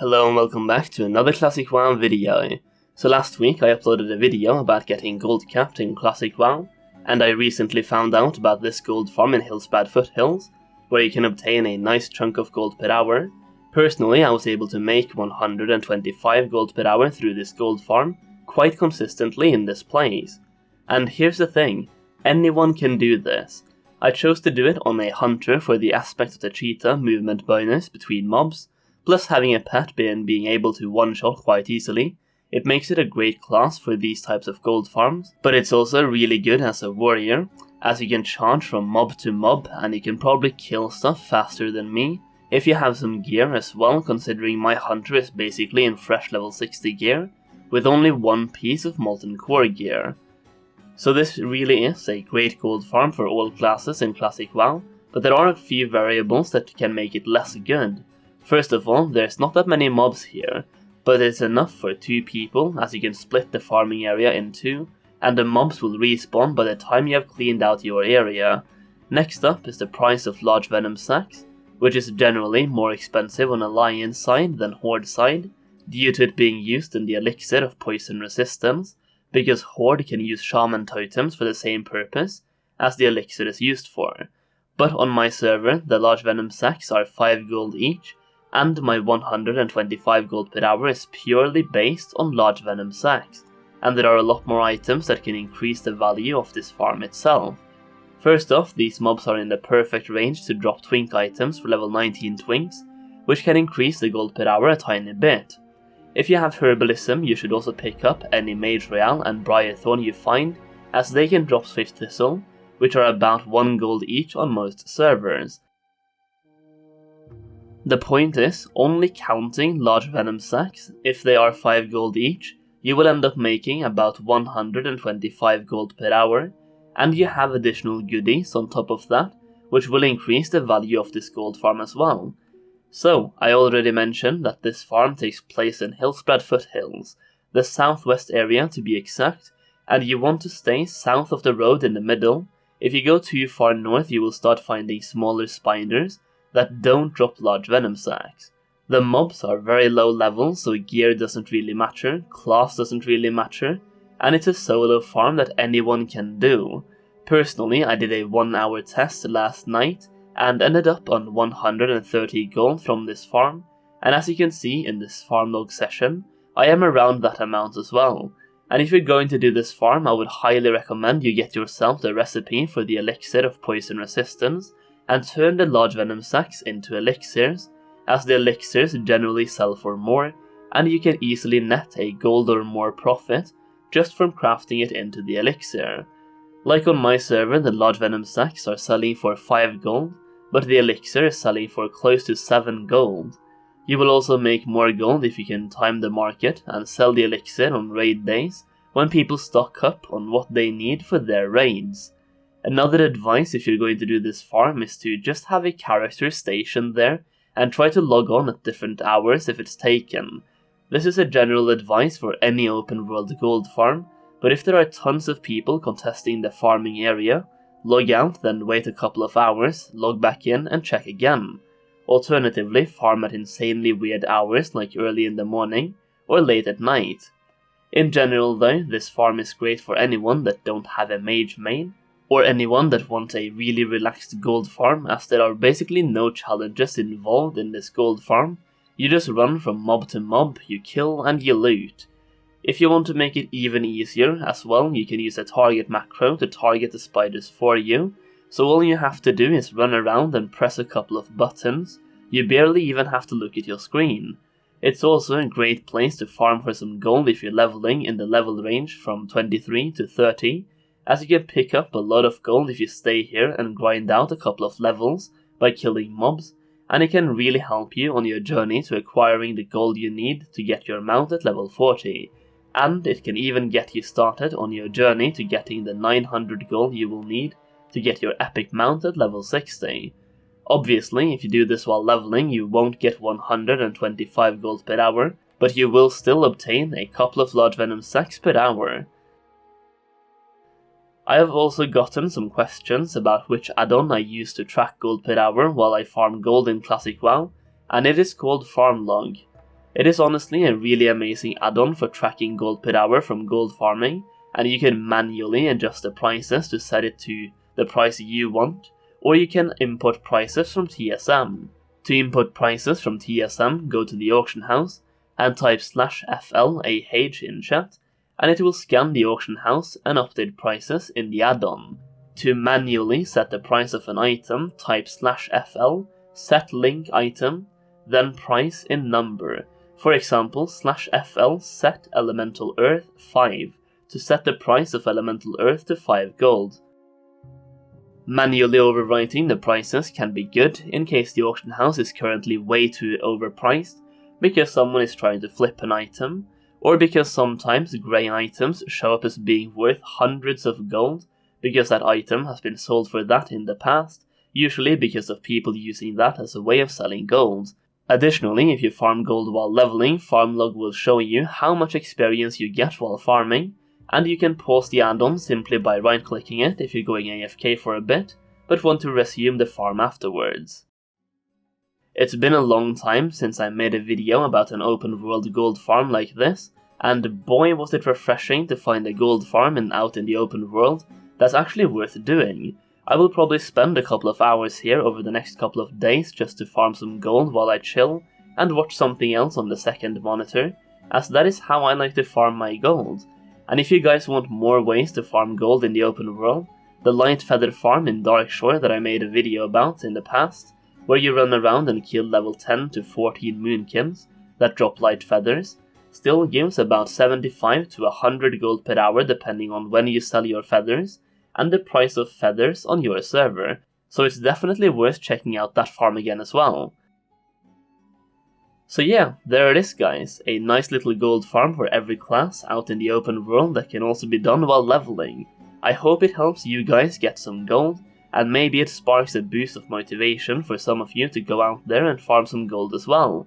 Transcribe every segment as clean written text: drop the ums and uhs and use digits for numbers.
Hello and welcome back to another Classic WoW video. So last week I uploaded a video about getting gold capped in Classic WoW, and I recently found out about this gold farm in Hillsbad Foothills, where you can obtain a nice chunk of gold per hour. Personally, I was able to make 125 gold per hour through this gold farm quite consistently in this place. And here's the thing, anyone can do this. I chose to do it on a hunter for the aspect of the cheetah movement bonus between mobs, plus having a pet and being able to one-shot quite easily. It makes it a great class for these types of gold farms, but it's also really good as a warrior, as you can charge from mob to mob and you can probably kill stuff faster than me, if you have some gear as well, considering my hunter is basically in fresh level 60 gear, with only one piece of molten core gear. So this really is a great gold farm for all classes in Classic WoW, but there are a few variables that can make it less good. First of all, there's not that many mobs here, but it's enough for 2 people, as you can split the farming area in 2, and the mobs will respawn by the time you have cleaned out your area. Next up is the price of large venom sacs, which is generally more expensive on Alliance side than Horde side, due to it being used in the elixir of poison resistance, because Horde can use shaman totems for the same purpose as the elixir is used for. But on my server, the large venom sacs are 5 gold each, and my 125 gold per hour is purely based on large venom sacs, and there are a lot more items that can increase the value of this farm itself. First off, these mobs are in the perfect range to drop twink items for level 19 twinks, which can increase the gold per hour a tiny bit. If you have herbalism, you should also pick up any mage royale and briarthorn you find, as they can drop swift thistle, which are about 1 gold each on most servers. The point is, only counting large venom sacs, if they are 5 gold each, you will end up making about 125 gold per hour, and you have additional goodies on top of that, which will increase the value of this gold farm as well. So, I already mentioned that this farm takes place in Hillsbad Foothills, the southwest area to be exact, and you want to stay south of the road in the middle. If you go too far north, you will start finding smaller spiders that don't drop large venom sacs. The mobs are very low level, so gear doesn't really matter, class doesn't really matter, and it's a solo farm that anyone can do. Personally, I did a 1-hour test last night and ended up on 130 gold from this farm, and as you can see in this farm log session, I am around that amount as well. And if you're going to do this farm, I would highly recommend you get yourself the recipe for the elixir of poison resistance, and turn the large venom sacs into elixirs, as the elixirs generally sell for more, and you can easily net a gold or more profit just from crafting it into the elixir. Like on my server, the large venom sacs are selling for 5 gold, but the elixir is selling for close to 7 gold. You will also make more gold if you can time the market and sell the elixir on raid days, when people stock up on what they need for their raids. Another advice if you're going to do this farm is to just have a character stationed there and try to log on at different hours if it's taken. This is a general advice for any open world gold farm, but if there are tons of people contesting the farming area, log out, then wait a couple of hours, log back in and check again. Alternatively, farm at insanely weird hours like early in the morning or late at night. In general though, this farm is great for anyone that don't have a mage main, or anyone that wants a really relaxed gold farm, as there are basically no challenges involved in this gold farm. You just run from mob to mob, you kill and you loot. If you want to make it even easier as well, you can use a target macro to target the spiders for you, so all you have to do is run around and press a couple of buttons. You barely even have to look at your screen. It's also a great place to farm for some gold if you're leveling in the level range from 23 to 30, as you can pick up a lot of gold if you stay here and grind out a couple of levels by killing mobs, and it can really help you on your journey to acquiring the gold you need to get your mount at level 40, and it can even get you started on your journey to getting the 900 gold you will need to get your epic mount at level 60. Obviously, if you do this while leveling, you won't get 125 gold per hour, but you will still obtain a couple of large venom sacs per hour. I have also gotten some questions about which add-on I use to track gold per hour while I farm gold in Classic WoW, and it is called Farm Log. It is honestly a really amazing add-on for tracking gold per hour from gold farming, and you can manually adjust the prices to set it to the price you want, or you can import prices from TSM. To import prices from TSM, go to the auction house and type /FLAH in chat, and it will scan the auction house and update prices in the add-on. To manually set the price of an item, type /FL, set link item, then price in number. For example, /FL set elemental earth 5 to set the price of elemental earth to 5 gold. Manually overwriting the prices can be good in case the auction house is currently way too overpriced because someone is trying to flip an item, or because sometimes grey items show up as being worth hundreds of gold because that item has been sold for that in the past, usually because of people using that as a way of selling gold. Additionally, if you farm gold while leveling, Farmlog will show you how much experience you get while farming, and you can pause the add-on simply by right-clicking it if you're going AFK for a bit, but want to resume the farm afterwards. It's been a long time since I made a video about an open world gold farm like this, and boy was it refreshing to find a gold farm out in the open world that's actually worth doing. I will probably spend a couple of hours here over the next couple of days just to farm some gold while I chill and watch something else on the second monitor, as that is how I like to farm my gold. And if you guys want more ways to farm gold in the open world, the Light Feather farm in Darkshore that I made a video about in the past, where you run around and kill level 10 to 14 moonkins that drop light feathers, still gives about 75 to 100 gold per hour depending on when you sell your feathers and the price of feathers on your server, so it's definitely worth checking out that farm again as well. So yeah, there it is guys, a nice little gold farm for every class out in the open world that can also be done while leveling. I hope it helps you guys get some gold, and maybe it sparks a boost of motivation for some of you to go out there and farm some gold as well.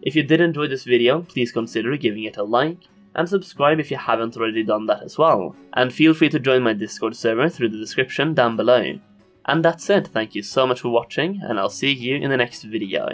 If you did enjoy this video, please consider giving it a like, and subscribe if you haven't already done that as well, and feel free to join my Discord server through the description down below. And that's it, thank you so much for watching, and I'll see you in the next video.